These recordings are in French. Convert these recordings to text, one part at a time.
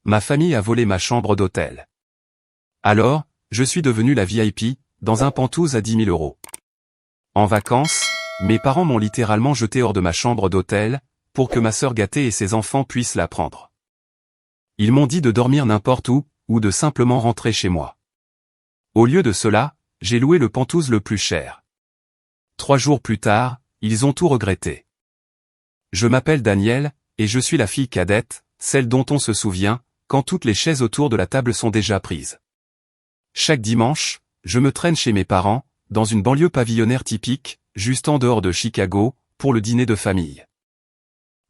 Ma famille a volé ma chambre d'hôtel. Alors, je suis devenu la VIP, dans un Penthouse à 10 000 €. En vacances, mes parents m'ont littéralement jeté hors de ma chambre d'hôtel, pour que ma sœur gâtée et ses enfants puissent la prendre. Ils m'ont dit de dormir n'importe où, ou de simplement rentrer chez moi. Au lieu de cela, j'ai loué le Penthouse le plus cher. 3 jours plus tard, ils ont tout regretté. Je m'appelle Daniel, et je suis la fille cadette, celle dont on se souvient, quand toutes les chaises autour de la table sont déjà prises. Chaque dimanche, je me traîne chez mes parents, dans une banlieue pavillonnaire typique, juste en dehors de Chicago, pour le dîner de famille.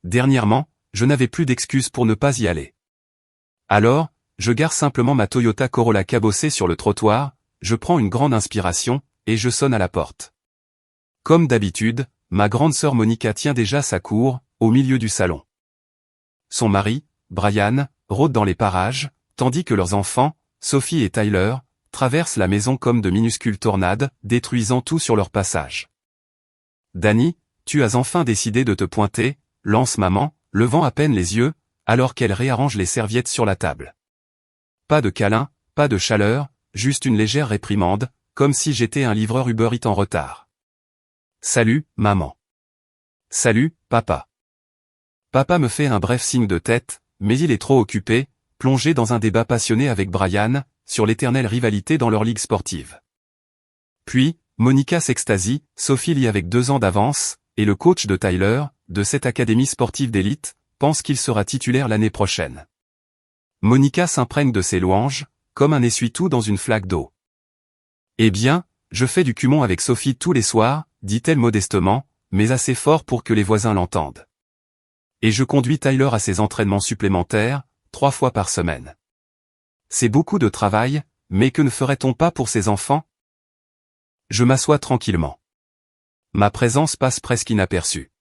Dernièrement, je n'avais plus d'excuses pour ne pas y aller. Alors, je gare simplement ma Toyota Corolla cabossée sur le trottoir, je prends une grande inspiration, et je sonne à la porte. Comme d'habitude, ma grande sœur Monica tient déjà sa cour, au milieu du salon. Son mari, Brian, rôde dans les parages, tandis que leurs enfants, Sophie et Tyler, traversent la maison comme de minuscules tornades, détruisant tout sur leur passage. « Danny, tu as enfin décidé de te pointer », lance maman, levant à peine les yeux, alors qu'elle réarrange les serviettes sur la table. Pas de câlin, pas de chaleur, juste une légère réprimande, comme si j'étais un livreur Uber Eats en retard. « Salut, maman. »« Salut, papa. » Papa me fait un bref signe de tête, mais il est trop occupé, plongé dans un débat passionné avec Brian, sur l'éternelle rivalité dans leur ligue sportive. Puis, Monica s'extasie, Sophie lit avec 2 ans d'avance, et le coach de Tyler, de cette académie sportive d'élite, pense qu'il sera titulaire l'année prochaine. Monica s'imprègne de ses louanges, comme un essuie-tout dans une flaque d'eau. « Eh bien, je fais du Kumon avec Sophie tous les soirs, dit-elle modestement, mais assez fort pour que les voisins l'entendent. Et je conduis Tyler à ses entraînements supplémentaires, 3 fois par semaine. C'est beaucoup de travail, mais que ne ferait-on pas pour ses enfants? Je m'assois tranquillement. Ma présence passe presque inaperçue.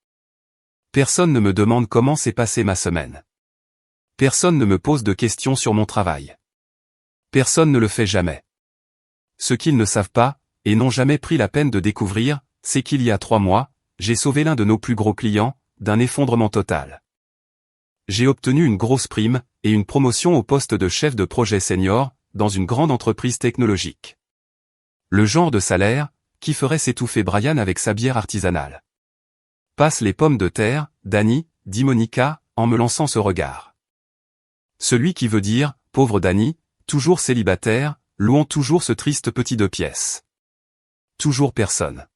Personne ne me demande comment s'est passée ma semaine. Personne ne me pose de questions sur mon travail. Personne ne le fait jamais. Ce qu'ils ne savent pas, et n'ont jamais pris la peine de découvrir, c'est qu'il y a 3 mois, j'ai sauvé l'un de nos plus gros clients, d'un effondrement total. J'ai obtenu une grosse prime, et une promotion au poste de chef de projet senior, dans une grande entreprise technologique. Le genre de salaire, qui ferait s'étouffer Brian avec sa bière artisanale. Passe les pommes de terre, Danny, dit Monica, en me lançant ce regard. Celui qui veut dire, pauvre Danny, toujours célibataire, louant toujours ce triste petit 2 pièces. Toujours personne.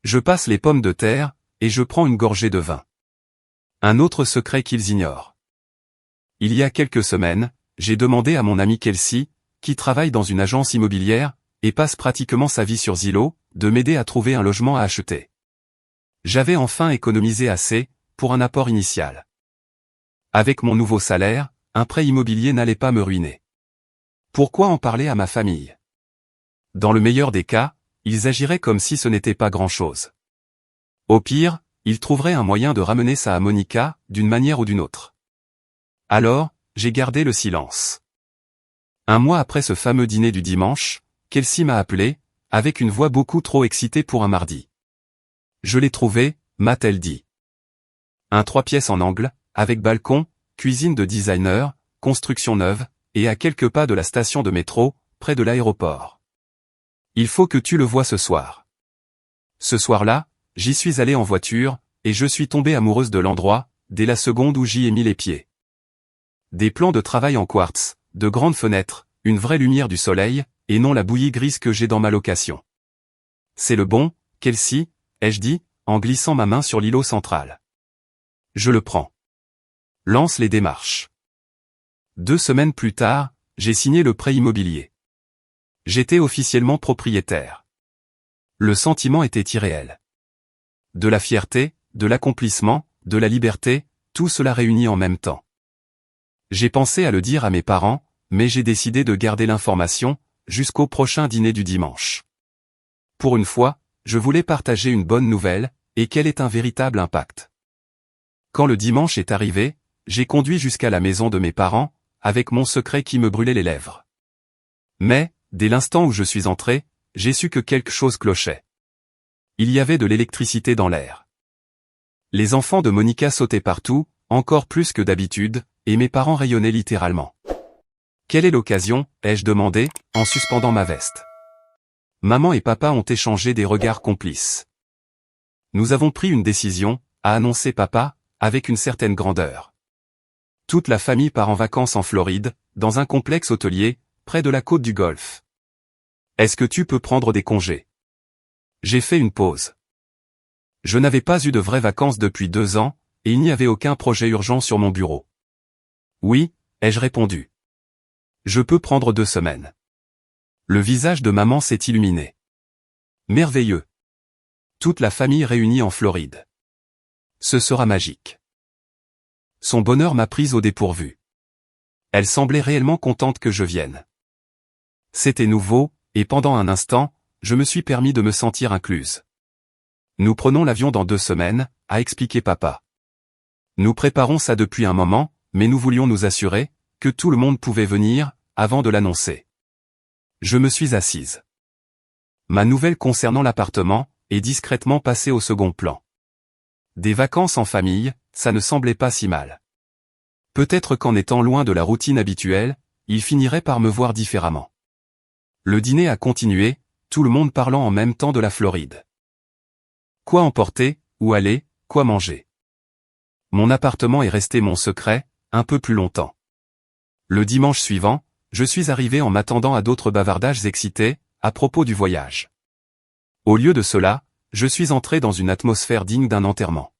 Je passe les pommes de terre, et je prends une gorgée de vin. Un autre secret qu'ils ignorent. Il y a quelques semaines, j'ai demandé à mon ami Kelsey, qui travaille dans une agence immobilière, et passe pratiquement sa vie sur Zillow, de m'aider à trouver un logement à acheter. J'avais enfin économisé assez, pour un apport initial. Avec mon nouveau salaire, un prêt immobilier n'allait pas me ruiner. Pourquoi en parler à ma famille? Dans le meilleur des cas, ils agiraient comme si ce n'était pas grand-chose. Au pire, ils trouveraient un moyen de ramener ça à Monica, d'une manière ou d'une autre. Alors, j'ai gardé le silence. Un mois après ce fameux dîner du dimanche, Kelsey m'a appelé, avec une voix beaucoup trop excitée pour un mardi. Je l'ai trouvé, m'a-t-elle dit. Un 3 pièces en angle, avec balcon, cuisine de designer, construction neuve, et à quelques pas de la station de métro, près de l'aéroport. Il faut que tu le voies ce soir. Ce soir-là, j'y suis allé en voiture, et je suis tombé amoureuse de l'endroit, dès la seconde où j'y ai mis les pieds. Des plans de travail en quartz, de grandes fenêtres, une vraie lumière du soleil, et non la bouillie grise que j'ai dans ma location. C'est le bon, Kelsey, ai-je dit, en glissant ma main sur l'îlot central. Je le prends. Lance les démarches. 2 semaines plus tard, j'ai signé le prêt immobilier. J'étais officiellement propriétaire. Le sentiment était irréel. De la fierté, de l'accomplissement, de la liberté, tout cela réuni en même temps. J'ai pensé à le dire à mes parents, mais j'ai décidé de garder l'information, jusqu'au prochain dîner du dimanche. Pour une fois, je voulais partager une bonne nouvelle, et qu'elle ait un véritable impact. Quand le dimanche est arrivé, j'ai conduit jusqu'à la maison de mes parents, avec mon secret qui me brûlait les lèvres. Mais, dès l'instant où je suis entré, j'ai su que quelque chose clochait. Il y avait de l'électricité dans l'air. Les enfants de Monica sautaient partout, encore plus que d'habitude, et mes parents rayonnaient littéralement. Quelle est l'occasion, ai-je demandé, en suspendant ma veste. Maman et papa ont échangé des regards complices. Nous avons pris une décision, a annoncé papa, avec une certaine grandeur. Toute la famille part en vacances en Floride, dans un complexe hôtelier, près de la côte du Golfe. Est-ce que tu peux prendre des congés? J'ai fait une pause. Je n'avais pas eu de vraies vacances depuis 2 ans, et il n'y avait aucun projet urgent sur mon bureau. Oui, ai-je répondu. Je peux prendre 2 semaines. Le visage de maman s'est illuminé. Merveilleux. Toute la famille réunie en Floride. Ce sera magique. Son bonheur m'a prise au dépourvu. Elle semblait réellement contente que je vienne. C'était nouveau, et pendant un instant, je me suis permis de me sentir incluse. Nous prenons l'avion dans 2 semaines, a expliqué papa. Nous préparons ça depuis un moment, mais nous voulions nous assurer que tout le monde pouvait venir, avant de l'annoncer. Je me suis assise. Ma nouvelle concernant l'appartement est discrètement passée au second plan. Des vacances en famille, ça ne semblait pas si mal. Peut-être qu'en étant loin de la routine habituelle, il finirait par me voir différemment. Le dîner a continué, tout le monde parlant en même temps de la Floride. Quoi emporter, où aller, quoi manger. Mon appartement est resté mon secret, un peu plus longtemps. Le dimanche suivant, je suis arrivé en m'attendant à d'autres bavardages excités, à propos du voyage. Au lieu de cela, je suis entré dans une atmosphère digne d'un enterrement.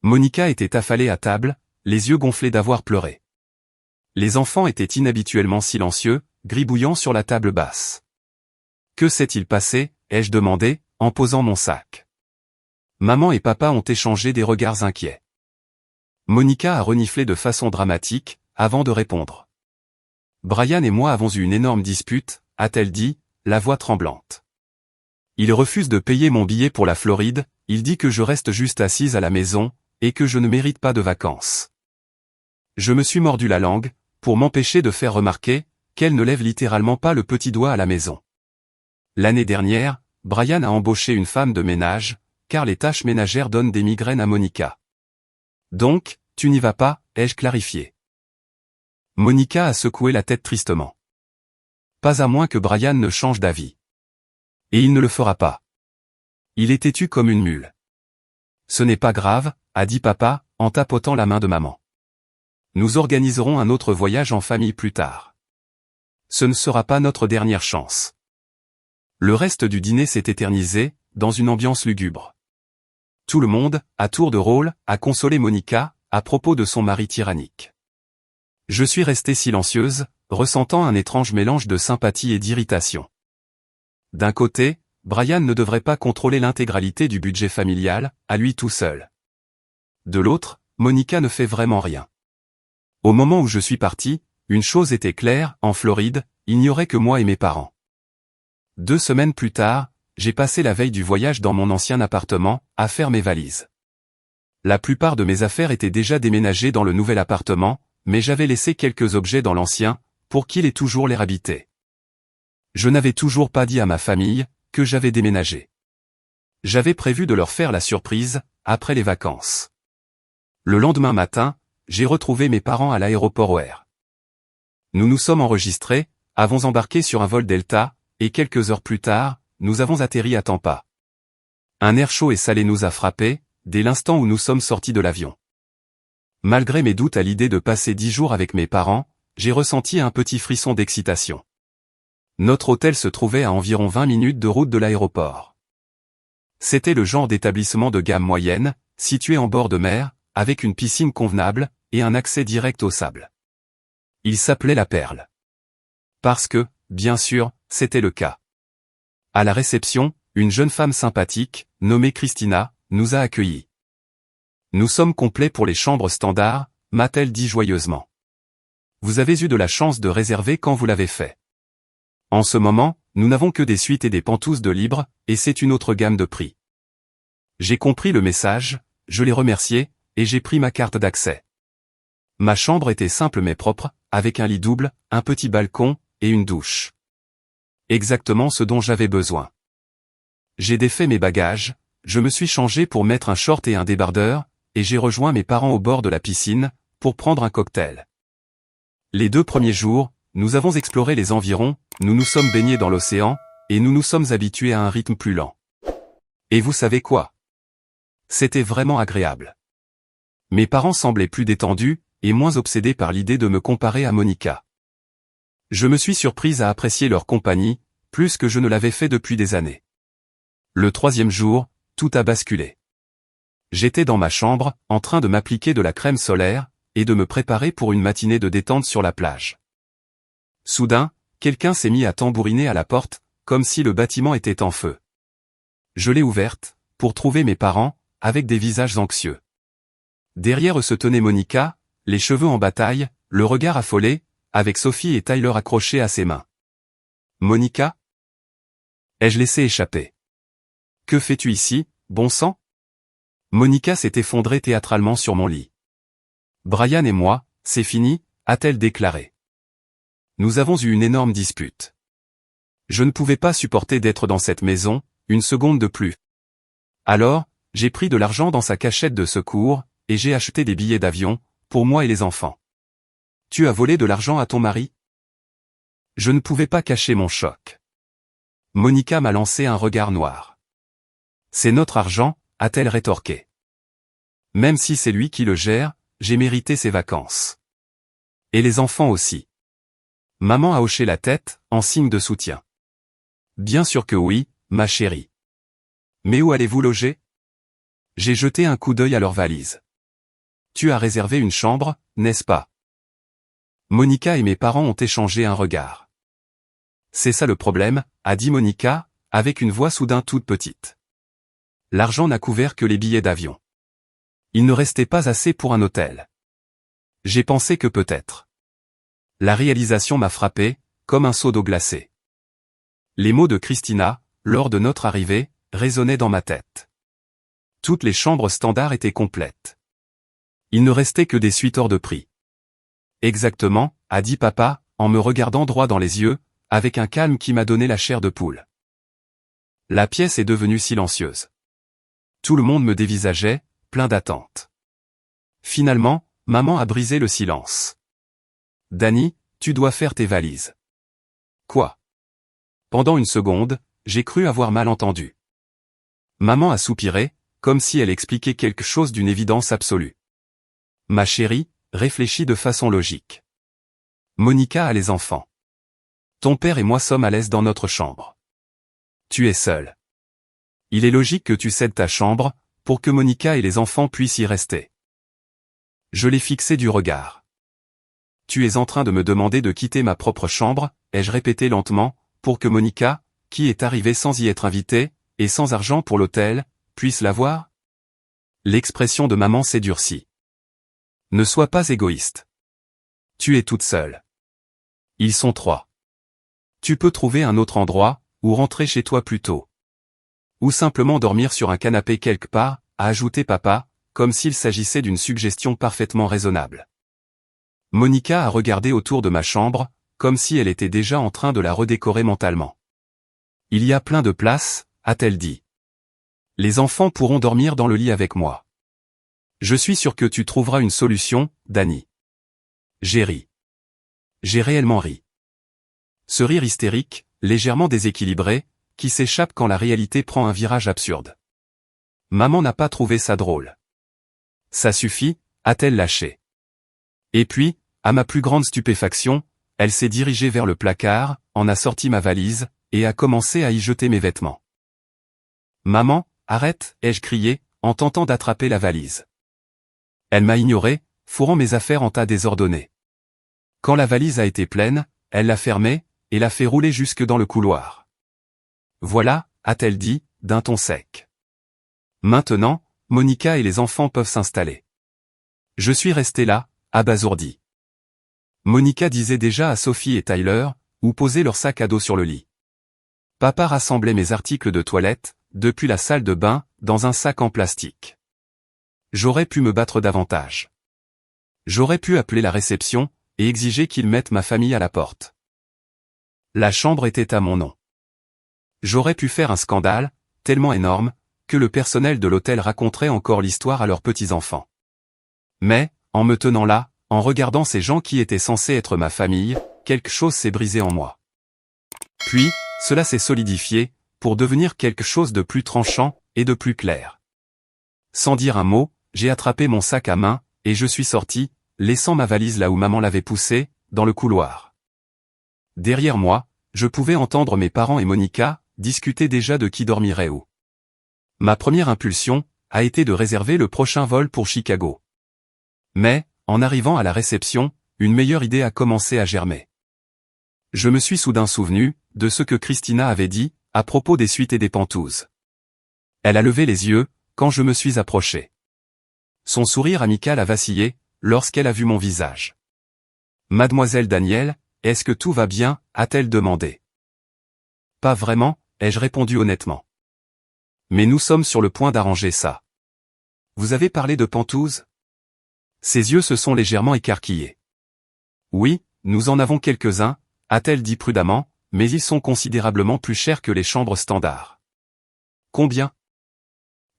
Monica était affalée à table, les yeux gonflés d'avoir pleuré. Les enfants étaient inhabituellement silencieux, gribouillant sur la table basse. Que s'est-il passé, ai-je demandé, en posant mon sac. Maman et papa ont échangé des regards inquiets. Monica a reniflé de façon dramatique, avant de répondre. Brian et moi avons eu une énorme dispute, a-t-elle dit, la voix tremblante. Il refuse de payer mon billet pour la Floride, il dit que je reste juste assise à la maison, et que je ne mérite pas de vacances. Je me suis mordu la langue, pour m'empêcher de faire remarquer qu'elle ne lève littéralement pas le petit doigt à la maison. L'année dernière, Brian a embauché une femme de ménage, car les tâches ménagères donnent des migraines à Monica. Donc, tu n'y vas pas, ai-je clarifié. Monica a secoué la tête tristement. Pas à moins que Brian ne change d'avis. Et il ne le fera pas. Il est têtu comme une mule. Ce n'est pas grave, a dit papa, en tapotant la main de maman. Nous organiserons un autre voyage en famille plus tard. Ce ne sera pas notre dernière chance. Le reste du dîner s'est éternisé, dans une ambiance lugubre. Tout le monde, à tour de rôle, a consolé Monica, à propos de son mari tyrannique. Je suis restée silencieuse, ressentant un étrange mélange de sympathie et d'irritation. D'un côté, Brian ne devrait pas contrôler l'intégralité du budget familial, à lui tout seul. De l'autre, Monica ne fait vraiment rien. Au moment où je suis parti, une chose était claire, en Floride, il n'y aurait que moi et mes parents. 2 semaines plus tard, j'ai passé la veille du voyage dans mon ancien appartement, à faire mes valises. La plupart de mes affaires étaient déjà déménagées dans le nouvel appartement, mais j'avais laissé quelques objets dans l'ancien, pour qu'il ait toujours l'air habité. Je n'avais toujours pas dit à ma famille que j'avais déménagé. J'avais prévu de leur faire la surprise, après les vacances. Le lendemain matin, j'ai retrouvé mes parents à l'aéroport OR. Nous nous sommes enregistrés, avons embarqué sur un vol Delta, et quelques heures plus tard, nous avons atterri à Tampa. Un air chaud et salé nous a frappés, dès l'instant où nous sommes sortis de l'avion. Malgré mes doutes à l'idée de passer 10 jours avec mes parents, j'ai ressenti un petit frisson d'excitation. Notre hôtel se trouvait à environ 20 minutes de route de l'aéroport. C'était le genre d'établissement de gamme moyenne, situé en bord de mer, avec une piscine convenable, et un accès direct au sable. Il s'appelait La Perle. Parce que, bien sûr, c'était le cas. À la réception, une jeune femme sympathique, nommée Christina, nous a accueillis. Nous sommes complets pour les chambres standards, m'a-t-elle dit joyeusement. Vous avez eu de la chance de réserver quand vous l'avez fait. En ce moment, nous n'avons que des suites et des pantous de libre, et c'est une autre gamme de prix. J'ai compris le message, je l'ai remercié, et j'ai pris ma carte d'accès. Ma chambre était simple mais propre, avec un lit double, un petit balcon, et une douche. Exactement ce dont j'avais besoin. J'ai défait mes bagages, je me suis changé pour mettre un short et un débardeur, et j'ai rejoint mes parents au bord de la piscine, pour prendre un cocktail. Les 2 premiers jours, nous avons exploré les environs, nous nous sommes baignés dans l'océan, et nous nous sommes habitués à un rythme plus lent. Et vous savez quoi? C'était vraiment agréable. Mes parents semblaient plus détendus, et moins obsédés par l'idée de me comparer à Monica. Je me suis surprise à apprécier leur compagnie, plus que je ne l'avais fait depuis des années. Le 3e jour, tout a basculé. J'étais dans ma chambre, en train de m'appliquer de la crème solaire, et de me préparer pour une matinée de détente sur la plage. Soudain, quelqu'un s'est mis à tambouriner à la porte, comme si le bâtiment était en feu. Je l'ai ouverte, pour trouver mes parents, avec des visages anxieux. Derrière eux se tenait Monica, les cheveux en bataille, le regard affolé, avec Sophie et Tyler accrochés à ses mains. « Monica ?» ai-je laissé échapper. « Que fais-tu ici, bon sang ?» Monica s'est effondrée théâtralement sur mon lit. « Brian et moi, c'est fini », a-t-elle déclaré. Nous avons eu une énorme dispute. Je ne pouvais pas supporter d'être dans cette maison, une seconde de plus. Alors, j'ai pris de l'argent dans sa cachette de secours, et j'ai acheté des billets d'avion, pour moi et les enfants. « Tu as volé de l'argent à ton mari ?» Je ne pouvais pas cacher mon choc. Monica m'a lancé un regard noir. « C'est notre argent », a-t-elle rétorqué. Même si c'est lui qui le gère, j'ai mérité ses vacances. Et les enfants aussi. Maman a hoché la tête, en signe de soutien. Bien sûr que oui, ma chérie. Mais où allez-vous loger? J'ai jeté un coup d'œil à leurs valises. Tu as réservé une chambre, n'est-ce pas? Monica et mes parents ont échangé un regard. C'est ça le problème, a dit Monica, avec une voix soudain toute petite. L'argent n'a couvert que les billets d'avion. Il ne restait pas assez pour un hôtel. J'ai pensé que peut-être. La réalisation m'a frappé, comme un seau d'eau glacée. Les mots de Christina, lors de notre arrivée, résonnaient dans ma tête. Toutes les chambres standards étaient complètes. Il ne restait que des suites hors de prix. Exactement, a dit papa, en me regardant droit dans les yeux, avec un calme qui m'a donné la chair de poule. La pièce est devenue silencieuse. Tout le monde me dévisageait, plein d'attente. Finalement, maman a brisé le silence. Danny, tu dois faire tes valises. Quoi? Pendant une seconde, j'ai cru avoir mal entendu. Maman a soupiré, comme si elle expliquait quelque chose d'une évidence absolue. Ma chérie, réfléchis de façon logique. Monica a les enfants. Ton père et moi sommes à l'aise dans notre chambre. Tu es seul. Il est logique que tu cèdes ta chambre, pour que Monica et les enfants puissent y rester. Je l'ai fixé du regard. Tu es en train de me demander de quitter ma propre chambre, ai-je répété lentement, pour que Monica, qui est arrivée sans y être invitée, et sans argent pour l'hôtel, puisse l'avoir? L'expression de maman s'est durcie. Ne sois pas égoïste. Tu es toute seule. Ils sont 3. Tu peux trouver un autre endroit, ou rentrer chez toi plus tôt. Ou simplement dormir sur un canapé quelque part, a ajouté papa, comme s'il s'agissait d'une suggestion parfaitement raisonnable. Monica a regardé autour de ma chambre, comme si elle était déjà en train de la redécorer mentalement. Il y a plein de place, a-t-elle dit. Les enfants pourront dormir dans le lit avec moi. Je suis sûr que tu trouveras une solution, Danny. J'ai ri. J'ai réellement ri. Ce rire hystérique, légèrement déséquilibré, qui s'échappe quand la réalité prend un virage absurde. Maman n'a pas trouvé ça drôle. Ça suffit, a-t-elle lâché. Et puis, à ma plus grande stupéfaction, elle s'est dirigée vers le placard, en a sorti ma valise, et a commencé à y jeter mes vêtements. Maman, arrête, ai-je crié, en tentant d'attraper la valise. Elle m'a ignoré, fourrant mes affaires en tas désordonnés. Quand la valise a été pleine, elle l'a fermée, et l'a fait rouler jusque dans le couloir. Voilà, a-t-elle dit, d'un ton sec. Maintenant, Monica et les enfants peuvent s'installer. Je suis resté là, abasourdi. Monica disait déjà à Sophie et Tyler, ou poser leur sac à dos sur le lit. Papa rassemblait mes articles de toilette, depuis la salle de bain, dans un sac en plastique. J'aurais pu me battre davantage. J'aurais pu appeler la réception, et exiger qu'ils mettent ma famille à la porte. La chambre était à mon nom. J'aurais pu faire un scandale, tellement énorme, que le personnel de l'hôtel raconterait encore l'histoire à leurs petits-enfants. Mais, en me tenant là, en regardant ces gens qui étaient censés être ma famille, quelque chose s'est brisé en moi. Puis, cela s'est solidifié, pour devenir quelque chose de plus tranchant, et de plus clair. Sans dire un mot, j'ai attrapé mon sac à main, et je suis sorti, laissant ma valise là où maman l'avait poussée, dans le couloir. Derrière moi, je pouvais entendre mes parents et Monica discuter déjà de qui dormirait où. Ma première impulsion a été de réserver le prochain vol pour Chicago. Mais, en arrivant à la réception, une meilleure idée a commencé à germer. Je me suis soudain souvenu de ce que Christina avait dit à propos des suites et des pantouses. Elle a levé les yeux quand je me suis approché. Son sourire amical a vacillé lorsqu'elle a vu mon visage. « Mademoiselle Daniel, est-ce que tout va bien ?» a-t-elle demandé. « Pas vraiment », ai-je répondu honnêtement. « Mais nous sommes sur le point d'arranger ça. »« Vous avez parlé de pantouses ?» Ses yeux se sont légèrement écarquillés. « Oui, nous en avons quelques-uns », a-t-elle dit prudemment, mais ils sont considérablement plus chers que les chambres standards. « Combien ?»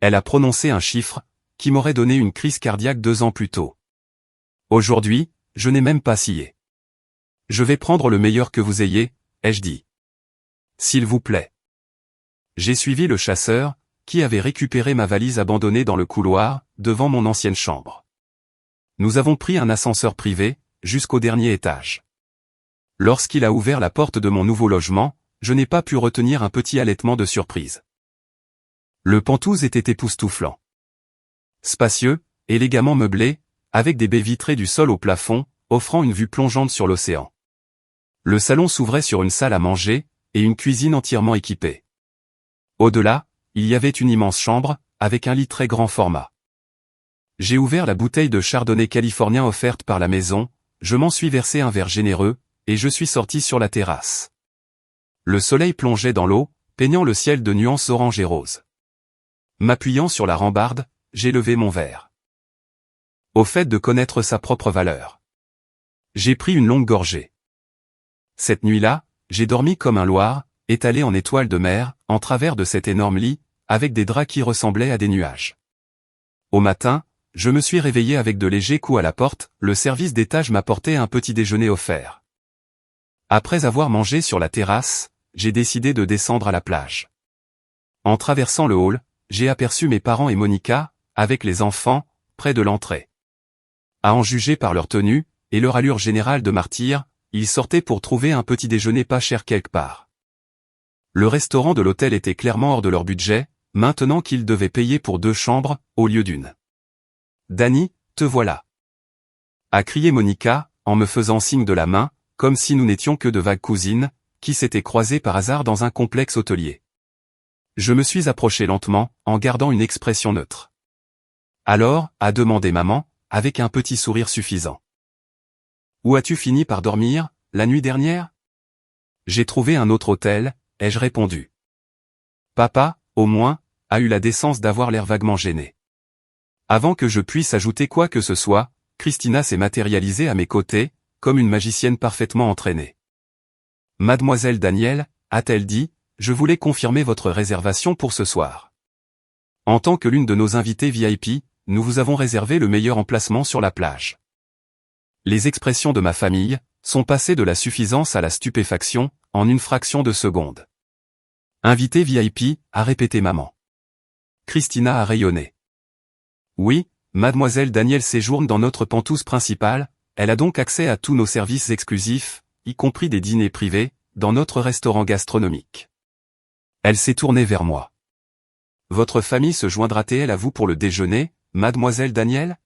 Elle a prononcé un chiffre qui m'aurait donné une crise cardiaque 2 ans plus tôt. Aujourd'hui, je n'ai même pas scié. « Je vais prendre le meilleur que vous ayez », ai-je dit. « S'il vous plaît. » J'ai suivi le chasseur, qui avait récupéré ma valise abandonnée dans le couloir, devant mon ancienne chambre. Nous avons pris un ascenseur privé, jusqu'au dernier étage. Lorsqu'il a ouvert la porte de mon nouveau logement, je n'ai pas pu retenir un petit halètement de surprise. Le penthouse était époustouflant. Spacieux, élégamment meublé, avec des baies vitrées du sol au plafond, offrant une vue plongeante sur l'océan. Le salon s'ouvrait sur une salle à manger, et une cuisine entièrement équipée. Au-delà, il y avait une immense chambre, avec un lit très grand format. J'ai ouvert la bouteille de chardonnay californien offerte par la maison, je m'en suis versé un verre généreux, et je suis sorti sur la terrasse. Le soleil plongeait dans l'eau, peignant le ciel de nuances orange et rose. M'appuyant sur la rambarde, j'ai levé mon verre. Au fait de connaître sa propre valeur. J'ai pris une longue gorgée. Cette nuit-là, j'ai dormi comme un loir, étalé en étoile de mer, en travers de cet énorme lit, avec des draps qui ressemblaient à des nuages. Au matin, je me suis réveillé avec de légers coups à la porte, le service d'étage m'apportait un petit déjeuner offert. Après avoir mangé sur la terrasse, j'ai décidé de descendre à la plage. En traversant le hall, j'ai aperçu mes parents et Monica, avec les enfants, près de l'entrée. À en juger par leur tenue, et leur allure générale de martyrs, ils sortaient pour trouver un petit déjeuner pas cher quelque part. Le restaurant de l'hôtel était clairement hors de leur budget, maintenant qu'ils devaient payer pour 2 chambres, au lieu d'une. « Dani, te voilà !» a crié Monica, en me faisant signe de la main, comme si nous n'étions que de vagues cousines, qui s'étaient croisées par hasard dans un complexe hôtelier. Je me suis approché lentement, en gardant une expression neutre. « Alors » a demandé maman, avec un petit sourire suffisant. « Où as-tu fini par dormir, la nuit dernière ?»« J'ai trouvé un autre hôtel », ai-je répondu. Papa, au moins, a eu la décence d'avoir l'air vaguement gêné. Avant que je puisse ajouter quoi que ce soit, Christina s'est matérialisée à mes côtés, comme une magicienne parfaitement entraînée. « Mademoiselle Daniel » a-t-elle dit, « je voulais confirmer votre réservation pour ce soir. En tant que l'une de nos invitées VIP, nous vous avons réservé le meilleur emplacement sur la plage. » Les expressions de ma famille sont passées de la suffisance à la stupéfaction, en une fraction de seconde. « Invité VIP » a répété maman. Christina a rayonné. « Oui, Mademoiselle Daniel séjourne dans notre penthouse principale, elle a donc accès à tous nos services exclusifs, y compris des dîners privés, dans notre restaurant gastronomique. » Elle s'est tournée vers moi. « Votre famille se joindra-t-elle à vous pour le déjeuner, Mademoiselle Daniel ?»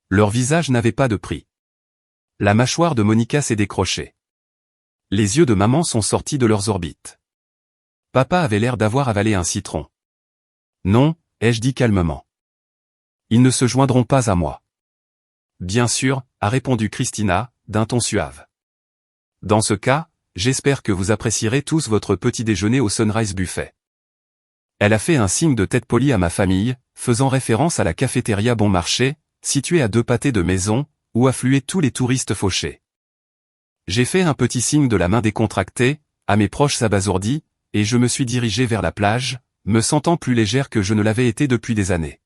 Leur visage n'avait pas de prix. La mâchoire de Monica s'est décrochée. Les yeux de maman sont sortis de leurs orbites. Papa avait l'air d'avoir avalé un citron. « Non », ai-je dit calmement. « Ils ne se joindront pas à moi. »« Bien sûr », a répondu Christina, d'un ton suave. « Dans ce cas, j'espère que vous apprécierez tous votre petit déjeuner au Sunrise Buffet. » Elle a fait un signe de tête polie à ma famille, faisant référence à la cafétéria Bon Marché, située à 2 pâtés de maison, où affluaient tous les touristes fauchés. J'ai fait un petit signe de la main décontractée, à mes proches abasourdis, et je me suis dirigé vers la plage, me sentant plus légère que je ne l'avais été depuis des années.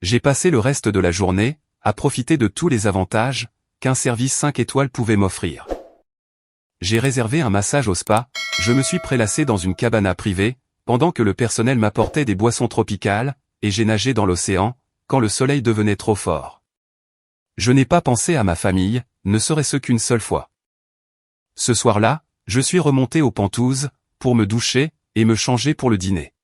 J'ai passé le reste de la journée à profiter de tous les avantages qu'un service 5 étoiles pouvait m'offrir. J'ai réservé un massage au spa, je me suis prélassé dans une cabana privée, pendant que le personnel m'apportait des boissons tropicales, et j'ai nagé dans l'océan, quand le soleil devenait trop fort. Je n'ai pas pensé à ma famille, ne serait-ce qu'une seule fois. Ce soir-là, je suis remonté aux Pentouzes, pour me doucher, et me changer pour le dîner.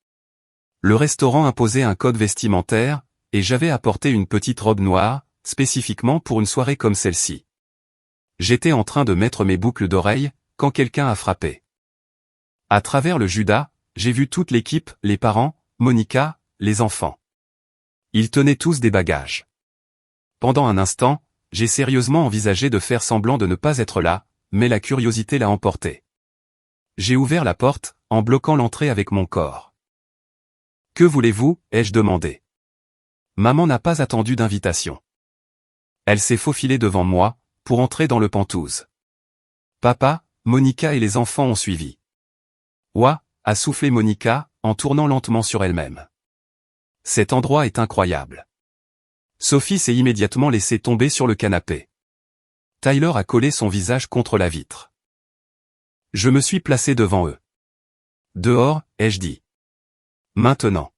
Le restaurant imposait un code vestimentaire, et j'avais apporté une petite robe noire, spécifiquement pour une soirée comme celle-ci. J'étais en train de mettre mes boucles d'oreilles, quand quelqu'un a frappé. À travers le Judas, j'ai vu toute l'équipe, les parents, Monica, les enfants. Ils tenaient tous des bagages. Pendant un instant, j'ai sérieusement envisagé de faire semblant de ne pas être là, mais la curiosité l'a emporté. J'ai ouvert la porte, en bloquant l'entrée avec mon corps. « Que voulez-vous » ai-je demandé. Maman n'a pas attendu d'invitation. Elle s'est faufilée devant moi, pour entrer dans le Penthouse. Papa, Monica et les enfants ont suivi. Ouah, a soufflé Monica, en tournant lentement sur elle-même. Cet endroit est incroyable. Sophie s'est immédiatement laissée tomber sur le canapé. Tyler a collé son visage contre la vitre. Je me suis placé devant eux. Dehors, ai-je dit. Maintenant.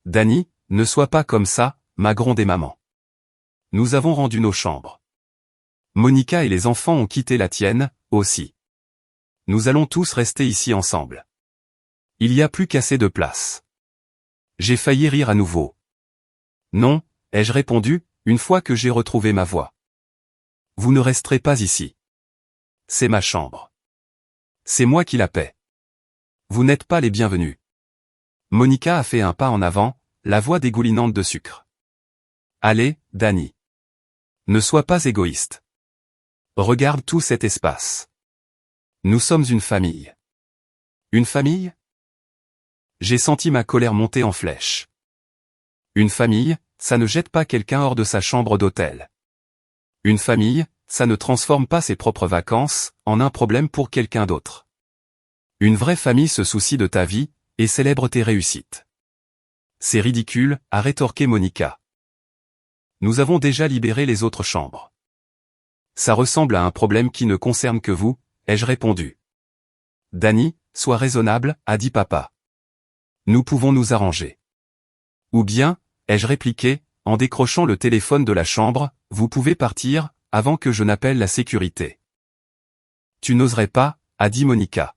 Danny, ne sois pas comme ça, m'a grondé maman. Nous avons rendu nos chambres. Monica et les enfants ont quitté la tienne, aussi. Nous allons tous rester ici ensemble. Il y a plus qu'assez de place. J'ai failli rire à nouveau. Non, ai-je répondu, une fois que j'ai retrouvé ma voix. Vous ne resterez pas ici. C'est ma chambre. C'est moi qui la paie. Vous n'êtes pas les bienvenus. Monica a fait un pas en avant, la voix dégoulinante de sucre. Allez, Danny. Ne sois pas égoïste. Regarde tout cet espace. Nous sommes une famille. Une famille ? J'ai senti ma colère monter en flèche. Une famille, ça ne jette pas quelqu'un hors de sa chambre d'hôtel. Une famille, ça ne transforme pas ses propres vacances en un problème pour quelqu'un d'autre. Une vraie famille se soucie de ta vie et célèbre tes réussites. C'est ridicule, a rétorqué Monica. Nous avons déjà libéré les autres chambres. Ça ressemble à un problème qui ne concerne que vous, ai-je répondu. Danny, sois raisonnable, a dit papa. Nous pouvons nous arranger. Ou bien, ai-je répliqué, en décrochant le téléphone de la chambre, vous pouvez partir, avant que je n'appelle la sécurité. Tu n'oserais pas, a dit Monica.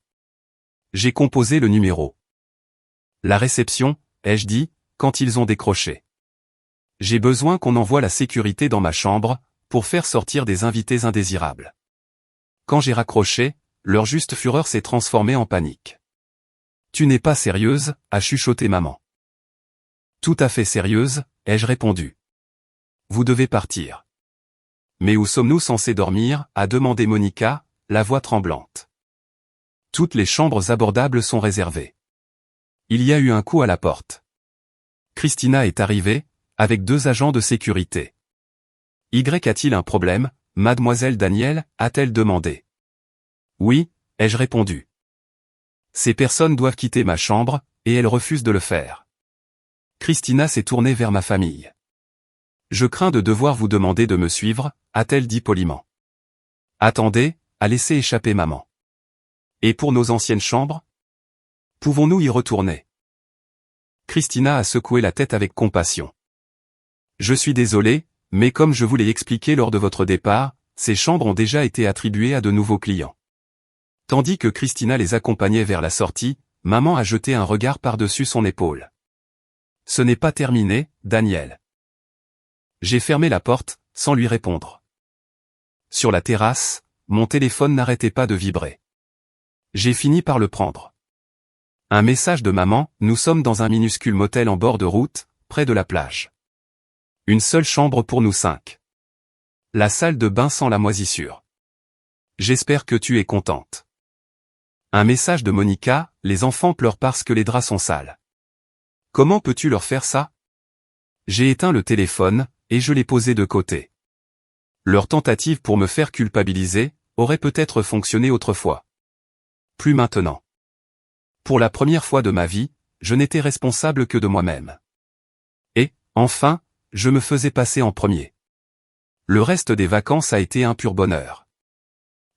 J'ai composé le numéro. La réception, ai-je dit, quand ils ont décroché. J'ai besoin qu'on envoie la sécurité dans ma chambre, pour faire sortir des invités indésirables. Quand j'ai raccroché, leur juste fureur s'est transformée en panique. Tu n'es pas sérieuse, a chuchoté maman. Tout à fait sérieuse, ai-je répondu. Vous devez partir. Mais où sommes-nous censés dormir, a demandé Monica, la voix tremblante. Toutes les chambres abordables sont réservées. Il y a eu un coup à la porte. Christina est arrivée, avec 2 agents de sécurité. Y a-t-il un problème, mademoiselle Danielle, a-t-elle demandé. Oui, ai-je répondu. Ces personnes doivent quitter ma chambre, et elles refusent de le faire. Christina s'est tournée vers ma famille. Je crains de devoir vous demander de me suivre, a-t-elle dit poliment. Attendez, a laissé échapper maman. Et pour nos anciennes chambres ? Pouvons-nous y retourner ? Christina a secoué la tête avec compassion. Je suis désolé, mais comme je vous l'ai expliqué lors de votre départ, ces chambres ont déjà été attribuées à de nouveaux clients. Tandis que Christina les accompagnait vers la sortie, maman a jeté un regard par-dessus son épaule. Ce n'est pas terminé, Daniel. J'ai fermé la porte, sans lui répondre. Sur la terrasse, mon téléphone n'arrêtait pas de vibrer. J'ai fini par le prendre. Un message de maman, nous sommes dans un minuscule motel en bord de route, près de la plage. Une seule chambre pour nous 5. La salle de bain sent la moisissure. J'espère que tu es contente. Un message de Monica, les enfants pleurent parce que les draps sont sales. Comment peux-tu leur faire ça ? J'ai éteint le téléphone, et je l'ai posé de côté. Leur tentative pour me faire culpabiliser, aurait peut-être fonctionné autrefois. Plus maintenant. Pour la première fois de ma vie, je n'étais responsable que de moi-même. Et, enfin, je me faisais passer en premier. Le reste des vacances a été un pur bonheur.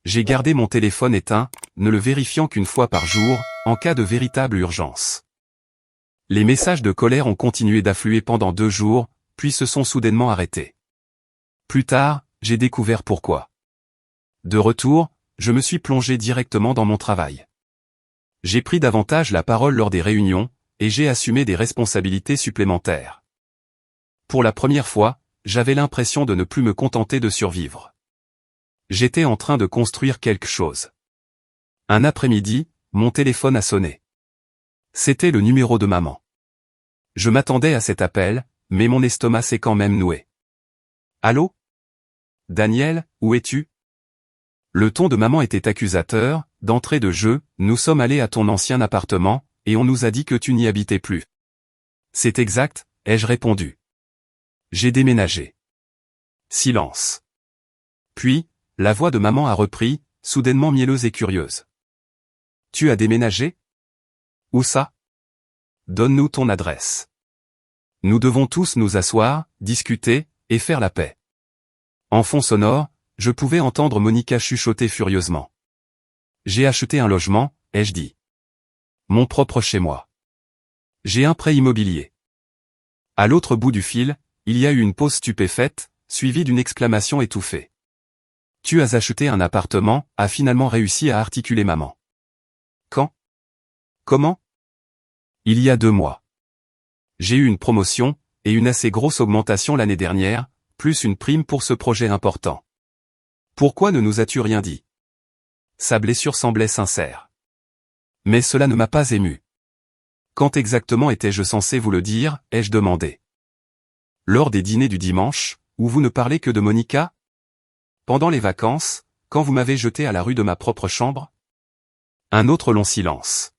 J'ai gardé mon téléphone éteint, ne le vérifiant qu'une fois par jour, en cas de véritable urgence. Les messages de colère ont continué d'affluer pendant 2 jours, puis se sont soudainement arrêtés. Plus tard, j'ai découvert pourquoi. De retour, je me suis plongé directement dans mon travail. J'ai pris davantage la parole lors des réunions, et j'ai assumé des responsabilités supplémentaires. Pour la première fois, j'avais l'impression de ne plus me contenter de survivre. J'étais en train de construire quelque chose. Un après-midi, mon téléphone a sonné. C'était le numéro de maman. Je m'attendais à cet appel, mais mon estomac s'est quand même noué. Allô? Daniel, où es-tu? Le ton de maman était accusateur, d'entrée de jeu, nous sommes allés à ton ancien appartement, et on nous a dit que tu n'y habitais plus. C'est exact, ai-je répondu. J'ai déménagé. Silence. Puis, la voix de maman a repris, soudainement mielleuse et curieuse. Tu as déménagé? Où ça? Donne-nous ton adresse. Nous devons tous nous asseoir, discuter, et faire la paix. En fond sonore, je pouvais entendre Monica chuchoter furieusement. J'ai acheté un logement, ai-je dit. Mon propre chez moi. J'ai un prêt immobilier. À l'autre bout du fil, il y a eu une pause stupéfaite, suivie d'une exclamation étouffée. Tu as acheté un appartement, a finalement réussi à articuler maman. Quand? Comment? Il y a 2 mois. J'ai eu une promotion, et une assez grosse augmentation l'année dernière, plus une prime pour ce projet important. Pourquoi ne nous as-tu rien dit? Sa blessure semblait sincère. Mais cela ne m'a pas ému. Quand exactement étais-je censé vous le dire, ai-je demandé. Lors des dîners du dimanche, où vous ne parlez que de Monica? Pendant les vacances, quand vous m'avez jeté à la rue de ma propre chambre? Un autre long silence.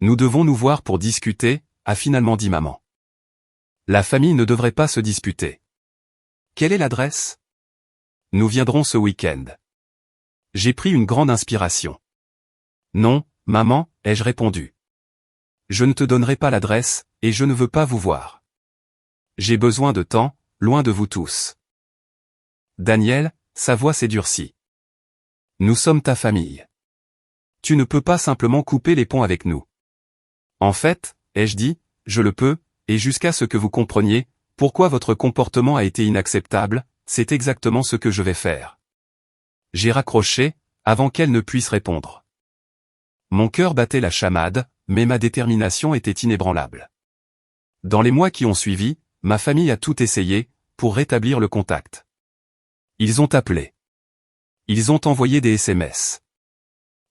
Nous devons nous voir pour discuter, a finalement dit maman. La famille ne devrait pas se disputer. Quelle est l'adresse? Nous viendrons ce week-end. J'ai pris une grande inspiration. Non, maman, ai-je répondu. Je ne te donnerai pas l'adresse, et je ne veux pas vous voir. J'ai besoin de temps, loin de vous tous. Daniel, sa voix s'est durcie. Nous sommes ta famille. Tu ne peux pas simplement couper les ponts avec nous. En fait, ai-je dit, je le peux, et jusqu'à ce que vous compreniez, pourquoi votre comportement a été inacceptable, c'est exactement ce que je vais faire. J'ai raccroché, avant qu'elle ne puisse répondre. Mon cœur battait la chamade, mais ma détermination était inébranlable. Dans les mois qui ont suivi, ma famille a tout essayé, pour rétablir le contact. Ils ont appelé. Ils ont envoyé des SMS.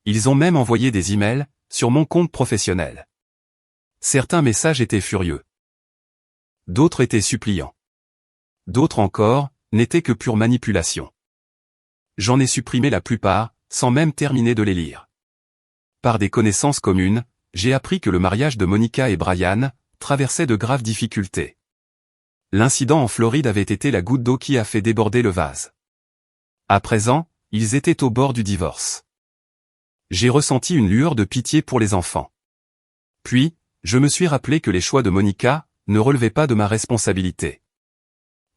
Ils ont même envoyé des emails, sur mon compte professionnel. Certains messages étaient furieux. D'autres étaient suppliants. D'autres encore, n'étaient que pure manipulation. J'en ai supprimé la plupart, sans même terminer de les lire. Par des connaissances communes, j'ai appris que le mariage de Monica et Brian traversait de graves difficultés. L'incident en Floride avait été la goutte d'eau qui a fait déborder le vase. À présent, ils étaient au bord du divorce. J'ai ressenti une lueur de pitié pour les enfants. Puis, je me suis rappelé que les choix de Monica ne relevaient pas de ma responsabilité.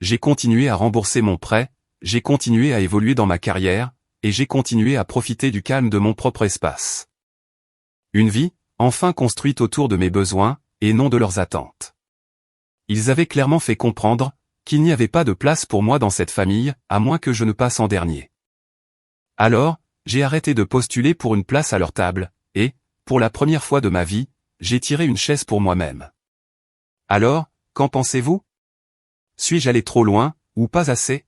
J'ai continué à rembourser mon prêt, j'ai continué à évoluer dans ma carrière, et j'ai continué à profiter du calme de mon propre espace. Une vie, enfin construite autour de mes besoins, et non de leurs attentes. Ils avaient clairement fait comprendre qu'il n'y avait pas de place pour moi dans cette famille, à moins que je ne passe en dernier. Alors, j'ai arrêté de postuler pour une place à leur table, et, pour la première fois de ma vie, j'ai tiré une chaise pour moi-même. Alors, qu'en pensez-vous? Suis-je allé trop loin, ou pas assez?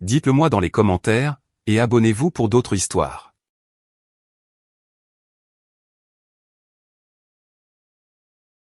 Dites-le moi dans les commentaires, et abonnez-vous pour d'autres histoires.